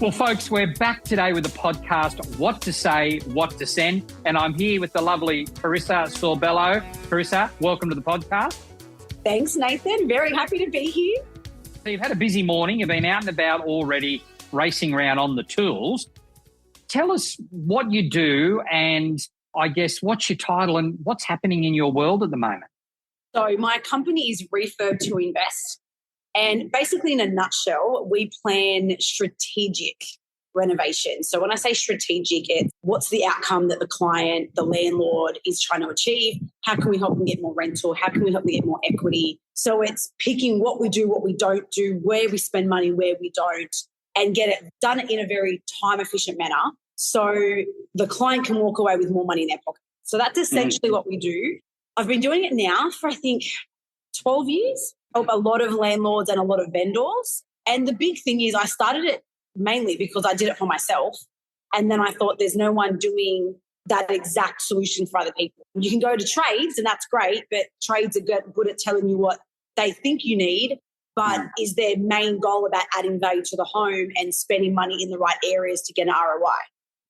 Well, folks, we're back today with the podcast, What to Say, What to Send. And I'm here with the lovely Corissa Sorbello. Corissa, welcome to the podcast. Thanks, Nathan. Very happy to be here. So you've had a busy morning. You've been out and about already racing around on the tools. Tell us what you do and I guess what's your title and what's happening in your world at the moment. So my company is Refurb to Invest. And basically, in a nutshell, we plan strategic renovations. So when I say strategic, it's what's the outcome that the client, the landlord is trying to achieve? How can we help them get more rental? How can we help them get more equity? So it's picking what we do, what we don't do, where we spend money, where we don't, and get it done in a very time-efficient manner so the client can walk away with more money in their pocket. So that's essentially what we do. I've been doing it now for, I think, 12 years. A lot of landlords and a lot of vendors. And the big thing is I started it mainly because I did it for myself. And then I thought there's no one doing that exact solution for other people. You can go to trades and that's great, but trades are good at telling you what they think you need. But is their main goal about adding value to the home and spending money in the right areas to get an ROI?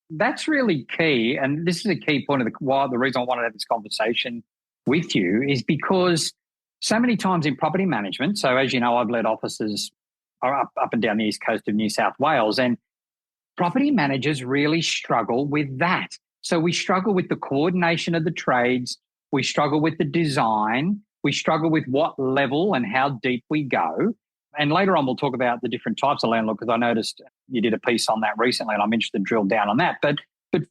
That's really key. And this is a key point of the reason I wanted to have this conversation with you is because so many times in property management, so as you know, I've led offices up and down the east coast of New South Wales, and property managers really struggle with that. So we struggle with the coordination of the trades, we struggle with the design, we struggle with what level and how deep we go. And later on, we'll talk about the different types of landlord because I noticed you did a piece on that recently and I'm interested to drill down on that. But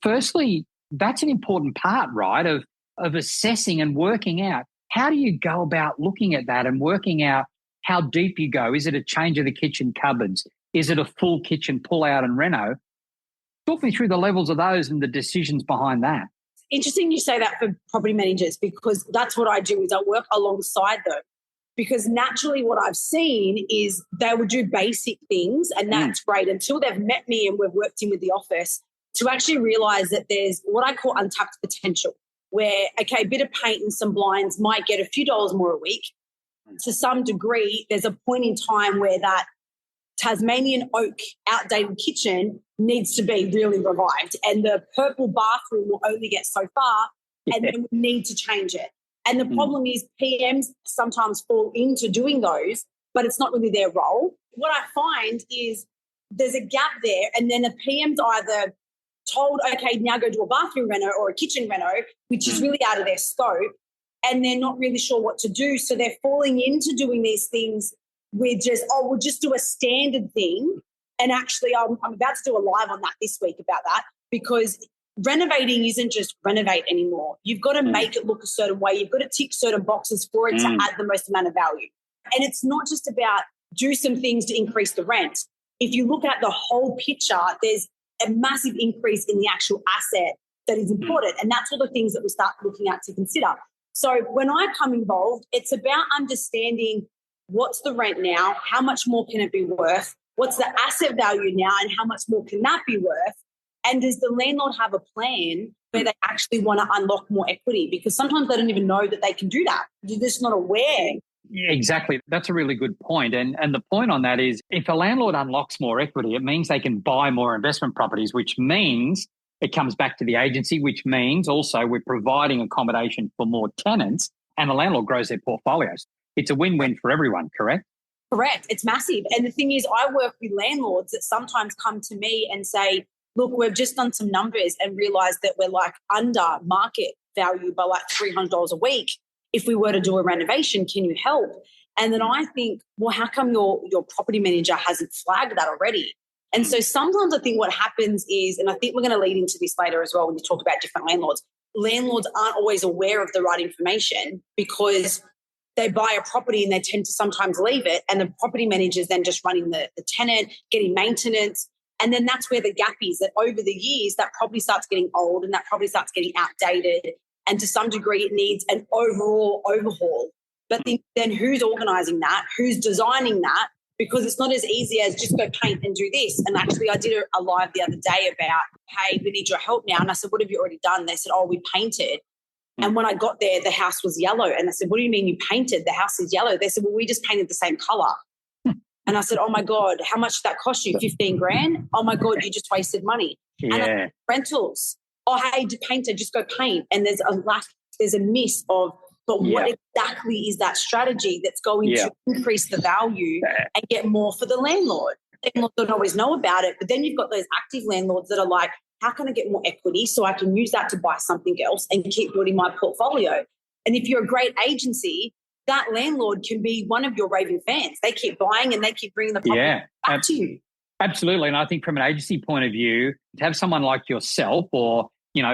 firstly, that's an important part, right, of assessing and working out how do you go about looking at that and working out how deep you go? Is it a change of the kitchen cupboards? Is it a full kitchen pull out and reno? Talk me through the levels of those and the decisions behind that. Interesting you say that for property managers because that's what I do is I work alongside them because naturally what I've seen is they will do basic things and that's great until they've met me and we've worked in with the office to actually realise that there's what I call untapped potential. Where, okay, a bit of paint and some blinds might get a few dollars more a week. To some degree, there's a point in time where that Tasmanian oak outdated kitchen needs to be really revived and the purple bathroom will only get so far and then we need to change it. And the problem is PMs sometimes fall into doing those, but it's not really their role. What I find is there's a gap there and then the PM's either told, okay, now go do a bathroom reno or a kitchen reno, which is really out of their scope, and they're not really sure what to do. So they're falling into doing these things with just, we'll just do a standard thing. And actually, I'm about to do a live on that this week about that because renovating isn't just renovate anymore. You've got to make it look a certain way. You've got to tick certain boxes for it to add the most amount of value. And it's not just about do some things to increase the rent. If you look at the whole picture, there's a massive increase in the actual asset that is important. And that's all the things that we start looking at to consider. So when I come involved, it's about understanding what's the rent now, how much more can it be worth, what's the asset value now and how much more can that be worth, and does the landlord have a plan where they actually want to unlock more equity? Because sometimes they don't even know that they can do that. They're just not aware. Yeah, exactly. That's a really good point. And the point on that is if a landlord unlocks more equity, it means they can buy more investment properties, which means it comes back to the agency, which means also we're providing accommodation for more tenants and the landlord grows their portfolios. It's a win-win for everyone, correct? Correct. It's massive. And the thing is, I work with landlords that sometimes come to me and say, look, we've just done some numbers and realised that we're like under market value by like $300 a week. If we were to do a renovation, can you help? And then I think, well, how come your property manager hasn't flagged that already? And so sometimes I think what happens is, and I think we're going to lead into this later as well when you talk about different landlords, landlords aren't always aware of the right information because they buy a property and they tend to sometimes leave it and the property manager's then just running the tenant, getting maintenance. And then that's where the gap is, that over the years that property starts getting old and that property starts getting outdated. And to some degree, it needs an overall overhaul. But then who's organising that? Who's designing that? Because it's not as easy as just go paint and do this. And actually, I did a live the other day about, hey, we need your help now. And I said, what have you already done? They said, we painted. And when I got there, the house was yellow. And I said, what do you mean you painted? The house is yellow. They said, well, we just painted the same colour. And I said, oh my God, how much did that cost you? 15 grand? Oh my God, you just wasted money. Yeah. And rentals. Oh, hey, painter, just go paint. And there's a miss of, but what exactly is that strategy that's going to increase the value and get more for the landlord? Landlords don't always know about it, but then you've got those active landlords that are like, how can I get more equity so I can use that to buy something else and keep building my portfolio? And if you're a great agency, that landlord can be one of your raving fans. They keep buying and they keep bringing the property back to you. Absolutely. And I think from an agency point of view, to have someone like yourself or,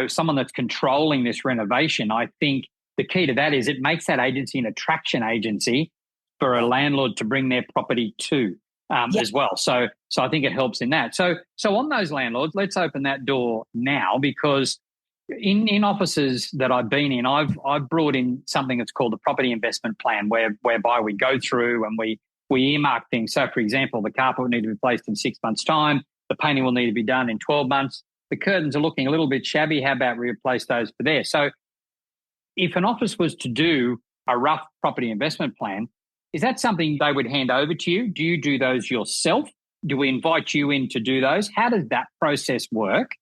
someone that's controlling this renovation, I think the key to that is it makes that agency an attraction agency for a landlord to bring their property to as well. So I think it helps in that. So on those landlords, let's open that door now, because in offices that I've been in, I've brought in something that's called the property investment plan, whereby we go through and we earmark things. So, for example, the carpet will need to be placed in 6 months' time. The painting will need to be done in 12 months. The curtains are looking a little bit shabby. How about we replace those for there? So if an office was to do a rough property investment plan, is that something they would hand over to you? Do you do those yourself? Do we invite you in to do those? How does that process work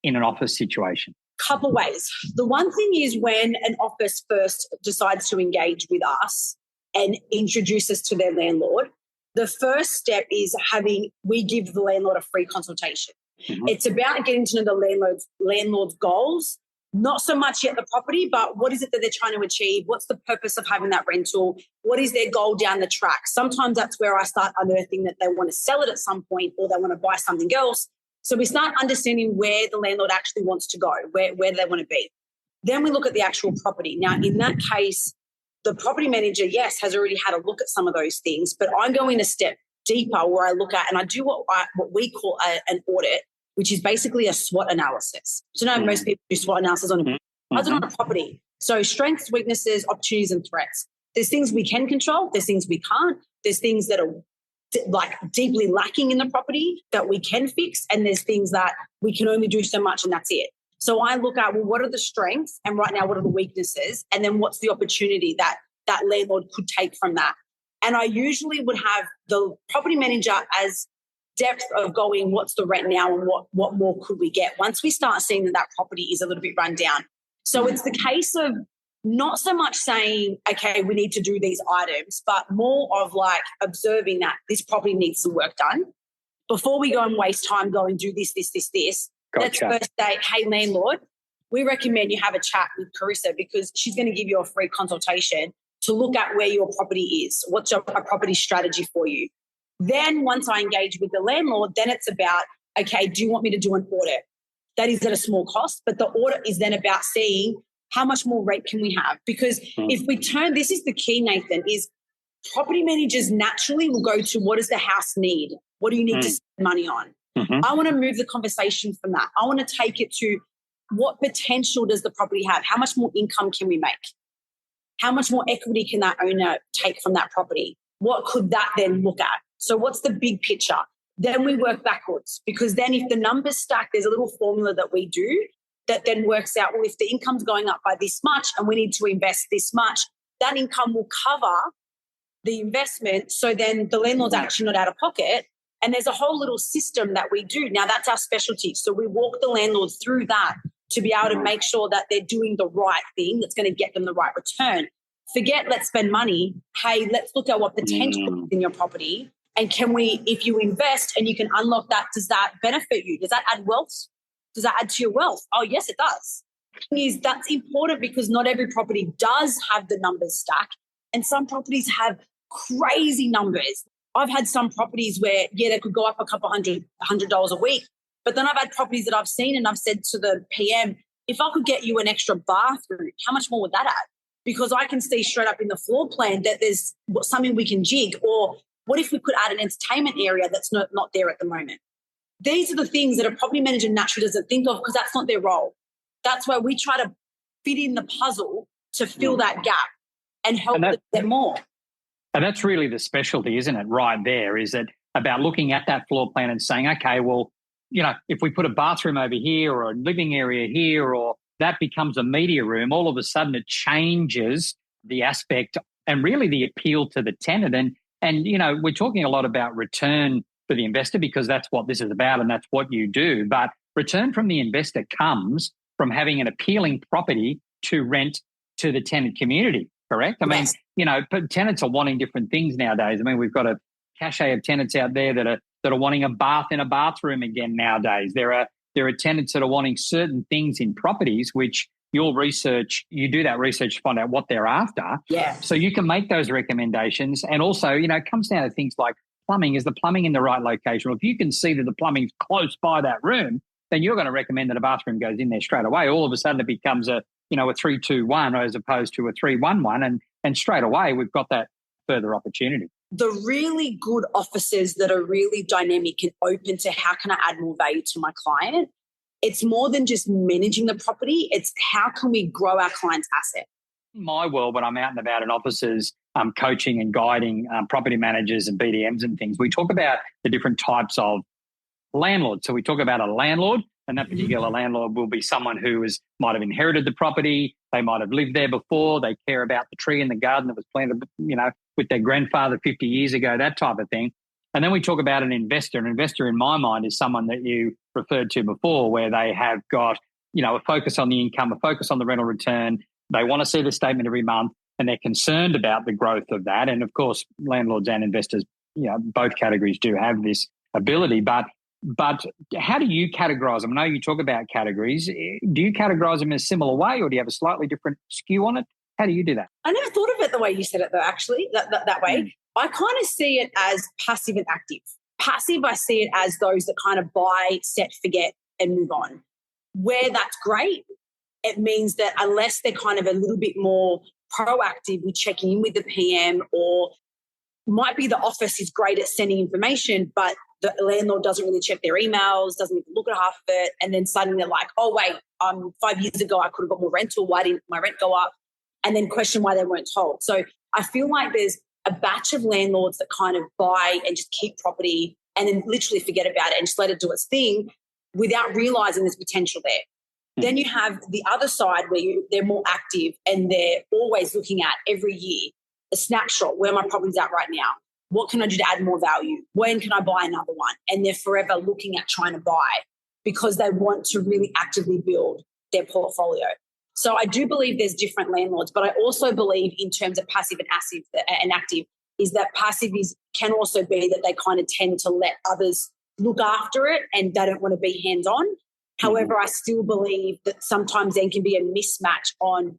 in an office situation? Couple ways. The one thing is when an office first decides to engage with us and introduce us to their landlord, the first step is we give the landlord a free consultation. Mm-hmm. It's about getting to know the landlord's goals, not so much yet the property, but what is it that they're trying to achieve? What's the purpose of having that rental? What is their goal down the track? Sometimes that's where I start unearthing that they want to sell it at some point or they want to buy something else. So we start understanding where the landlord actually wants to go, where they want to be. Then we look at the actual property. Now, in that case, the property manager, yes, has already had a look at some of those things, but I'm going a step deeper where I look at and I do what we call an audit, which is basically a SWOT analysis. So now most people do SWOT analysis on a property. So strengths, weaknesses, opportunities, and threats. There's things we can control. There's things we can't. There's things that are like deeply lacking in the property that we can fix. And there's things that we can only do so much and that's it. So I look at, well, what are the strengths? And right now, what are the weaknesses? And then what's the opportunity that landlord could take from that? And I usually would have the property manager as depth of going, what's the rent now and what more could we get once we start seeing that property is a little bit run down. So it's the case of not so much saying, okay, we need to do these items, but more of like observing that this property needs some work done before we go and waste time going do this. Gotcha. Let's first say, hey, landlord, we recommend you have a chat with Corissa because she's going to give you a free consultation to look at where your property is. What's a property strategy for you? Then once I engage with the landlord, then it's about, okay, do you want me to do an audit? That is at a small cost, but the audit is then about seeing how much more rent can we have? Because if we turn, this is the key, Nathan, is property managers naturally will go to what does the house need? What do you need to spend money on? Mm-hmm. I want to move the conversation from that. I want to take it to what potential does the property have? How much more income can we make? How much more equity can that owner take from that property? What could that then look at? So what's the big picture? Then we work backwards because then if the numbers stack, there's a little formula that we do that then works out, well, if the income's going up by this much and we need to invest this much, that income will cover the investment. So then the landlord's actually not out of pocket. And there's a whole little system that we do. Now that's our specialty. So we walk the landlords through that to be able to make sure that they're doing the right thing that's going to get them the right return. Forget let's spend money. Hey, let's look at what potential is in your property. And can we, if you invest and you can unlock that, does that benefit you? Does that add wealth? Does that add to your wealth? Oh, yes, it does. That's important because not every property does have the numbers stack. And some properties have crazy numbers. I've had some properties where, they could go up a couple $100 a week. But then I've had properties that I've seen and I've said to the PM, if I could get you an extra bathroom, how much more would that add? Because I can see straight up in the floor plan that there's something we can jig. Or what if we could add an entertainment area that's not there at the moment? These are the things that a property manager naturally doesn't think of because that's not their role. That's why we try to fit in the puzzle to fill that gap and help them get more. And that's really the specialty, isn't it? Right there, is it about looking at that floor plan and saying, okay, well, if we put a bathroom over here or a living area here, or that becomes a media room, all of a sudden it changes the aspect and really the appeal to the tenant. And, we're talking a lot about return for the investor because that's what this is about and that's what you do. But return from the investor comes from having an appealing property to rent to the tenant community, correct? I mean, but tenants are wanting different things nowadays. I mean, we've got a cachet of tenants out there that are wanting a bath in a bathroom again nowadays. There are tenants that are wanting certain things in properties, which you do that research to find out what they're after. Yeah. So you can make those recommendations. And also, it comes down to things like plumbing. Is the plumbing in the right location? Well, if you can see that the plumbing's close by that room, then you're going to recommend that a bathroom goes in there straight away. All of a sudden it becomes a 3-2-1 as opposed to a 3-1-1. And straight away we've got that further opportunity. The really good offices that are really dynamic and open to how can I add more value to my client, it's more than just managing the property. It's how can we grow our client's asset. In my world, when I'm out and about in offices, coaching and guiding property managers and BDMs and things, we talk about the different types of landlords. So we talk about a landlord, and that particular landlord will be someone who might have inherited the property. They might have lived there before. They care about the tree in the garden that was planted, with their grandfather 50 years ago, that type of thing. And then we talk about an investor. An investor, in my mind, is someone that you referred to before, where they have got, a focus on the income, a focus on the rental return. They want to see the statement every month, and they're concerned about the growth of that. And of course, landlords and investors, both categories do have this ability. But how do you categorize them? I know you talk about categories. Do you categorize them in a similar way, or do you have a slightly different skew on it? How do you do that? I never thought of it the way you said it, though, actually, that way. I kind of see it as passive and active. Passive, I see it as those that kind of buy, set, forget, and move on. Where that's great, it means that unless they're kind of a little bit more proactive with checking in with the PM, or might be the office is great at sending information, but the landlord doesn't really check their emails, doesn't even look at half of it, and then suddenly they're like, oh, wait, 5 years ago I could have got more rental. Why didn't my rent go up? And then question why they weren't told. So I feel like there's a batch of landlords that kind of buy and just keep property and then literally forget about it and just let it do its thing without realising there's potential there. Then you have the other side where they're more active and they're always looking at every year a snapshot, where my property's at right now. What can I do to add more value? When can I buy another one? And they're forever looking at trying to buy because they want to really actively build their portfolio. So I do believe there's different landlords, but I also believe in terms of passive and active is that passive can also be that they kind of tend to let others look after it and they don't want to be hands-on. However, I still believe that sometimes there can be a mismatch on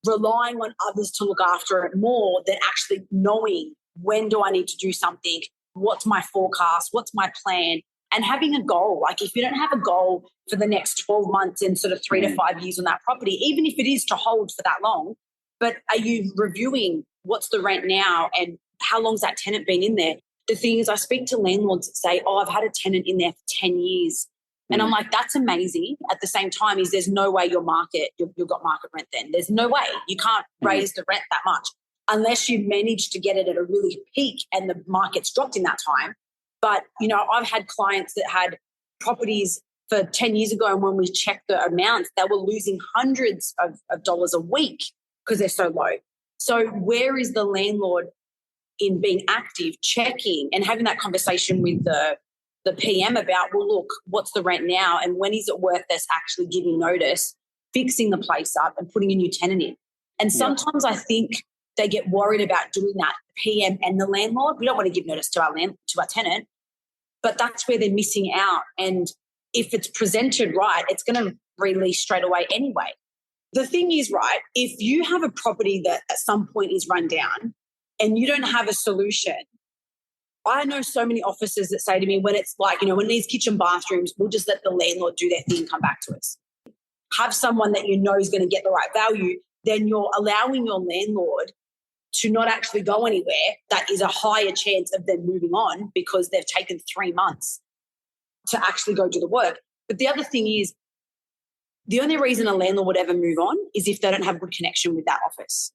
relying on others to look after it more than actually knowing when do I need to do something, what's my forecast, what's my plan, and having a goal. Like if you don't have a goal for the next 12 months and sort of 3 to 5 years on that property, even if it is to hold for that long, but are you reviewing what's the rent now and how long's that tenant been in there? The thing is, I speak to landlords that say, oh, I've had a tenant in there for 10 years. And I'm like, that's amazing. At the same time, there's no way you've got market rent then. There's no way. You can't raise the rent that much unless you manage to get it at a really peak and the market's dropped in that time. But, I've had clients that had properties for 10 years ago, and when we checked the amounts, they were losing hundreds of dollars a week because they're so low. So where is the landlord in being active, checking and having that conversation with the PM about, well, look, what's the rent now and when is it worth us actually giving notice, fixing the place up and putting a new tenant in? And sometimes I think they get worried about doing that, PM and the landlord. We don't want to give notice to our tenant, but that's where they're missing out. And if it's presented right, it's going to release straight away anyway. The thing is, right, if you have a property that at some point is run down and you don't have a solution, I know so many officers that say to me, when it's like, when it needs kitchen bathrooms, we'll just let the landlord do their thing and come back to us. Have someone that is going to get the right value, then you're allowing your landlord to not actually go anywhere. That is a higher chance of them moving on because they've taken 3 months to actually go do the work. But the other thing is, the only reason a landlord would ever move on is if they don't have a good connection with that office.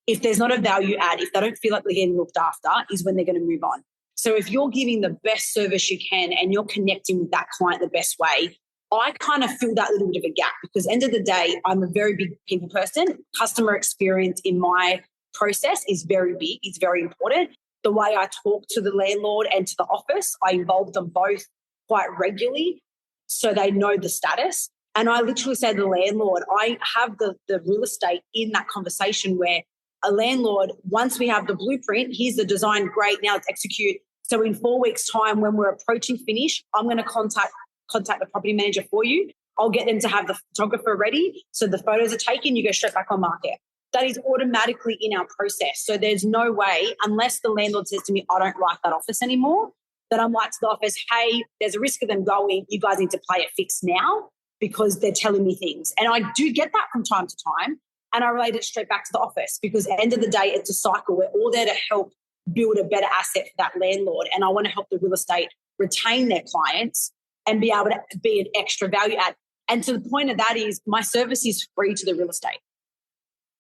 If there's not a value add, if they don't feel like they're getting looked after, is when they're going to move on. So if you're giving the best service you can and you're connecting with that client the best way, I kind of fill that little bit of a gap because end of the day, I'm a very big people person. Customer experience in my process is very big. It's very important. the way I talk to the landlord and to the office. I involve them both quite regularly so they know the status. And I literally say to the landlord, I have the real estate in that conversation where a landlord, once we have the blueprint, here's the design, great, now let's execute. So in 4 weeks' time, when we're approaching finish, I'm going to contact the property manager for you. I'll get them to have the photographer ready. So the photos are taken, you go straight back on market. That is automatically in our process. So there's no way, unless the landlord says to me, I don't like that office anymore, that I'm like to the office, hey, there's a risk of them going, you guys need to play it fixed now because they're telling me things. And I do get that from time to time. And I relate it straight back to the office because at the end of the day, it's a cycle. We're all there to help build a better asset for that landlord. And I want to help the real estate retain their clients and be able to be an extra value add. And to the point of that is my service is free to the real estate.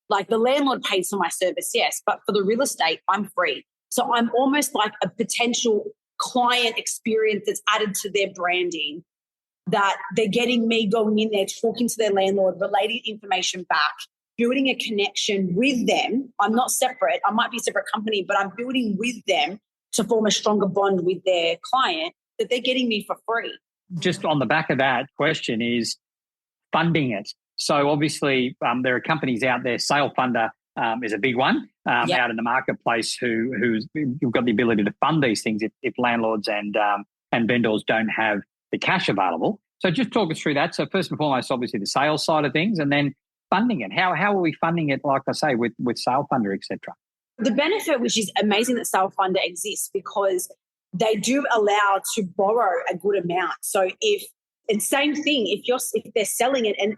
Like the landlord pays for my service, yes, but for the real estate, I'm free. So I'm almost like a potential client experience that's added to their branding, that they're getting me going in there, talking to their landlord, relating information back, building a connection with them. I'm not separate. I might be a separate company, but I'm building with them to form a stronger bond with their client that they're getting me for free. Just on the back of that question is funding it. So obviously there are companies out there, Sale Funder is a big one out in the marketplace who's got the ability to fund these things if landlords and vendors don't have the cash available. So just talk us through that. So first and foremost, obviously the sales side of things, and then funding it. How are we funding it, like I say, with Sale Funder, et cetera? The benefit, which is amazing that Sale Funder exists, because they do allow to borrow a good amount. So same thing, if they're selling it, and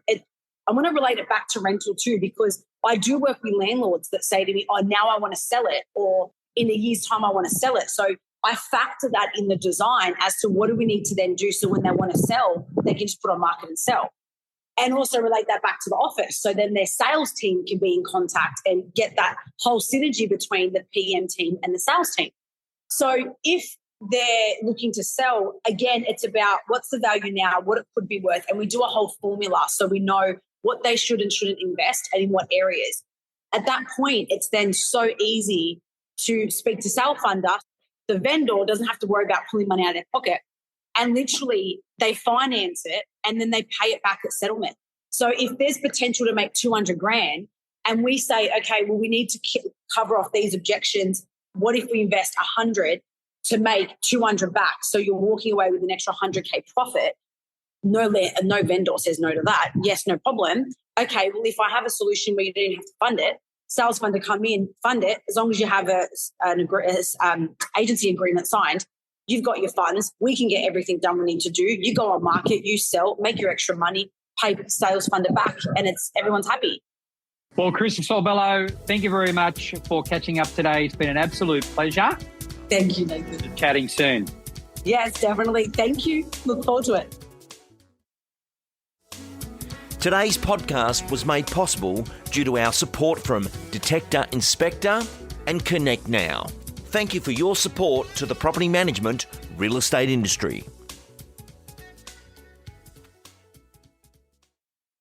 I want to relate it back to rental too, because I do work with landlords that say to me, oh, now I want to sell it, or in a year's time, I want to sell it. So I factor that in the design as to what do we need to then do so when they want to sell, they can just put on market and sell. And also relate that back to the office. So then their sales team can be in contact and get that whole synergy between the PM team and the sales team. So if they're looking to sell, again, it's about what's the value now, what it could be worth. And we do a whole formula so we know what they should and shouldn't invest and in what areas. At that point, it's then so easy to speak to Sale Funder. The vendor doesn't have to worry about pulling money out of their pocket. And literally they finance it and then they pay it back at settlement. So if there's potential to make 200 grand and we say, okay, well, we need to cover off these objections. What if we invest 100 to make 200 back? So you're walking away with an extra 100K profit. No vendor says no to that. Yes, no problem. Okay, well, if I have a solution where you don't have to fund it, Sales Funder come in, fund it. As long as you have an agency agreement signed, you've got your funds. We can get everything done we need to do. You go on market, you sell, make your extra money, pay Sales Funder back, and everyone's happy. Well, Corissa Sorbello, thank you very much for catching up today. It's been an absolute pleasure. Thank you, Nathan. Chatting soon. Yes, definitely. Thank you. Look forward to it. Today's podcast was made possible due to our support from Detector Inspector and Connect Now. Thank you for your support to the property management real estate industry.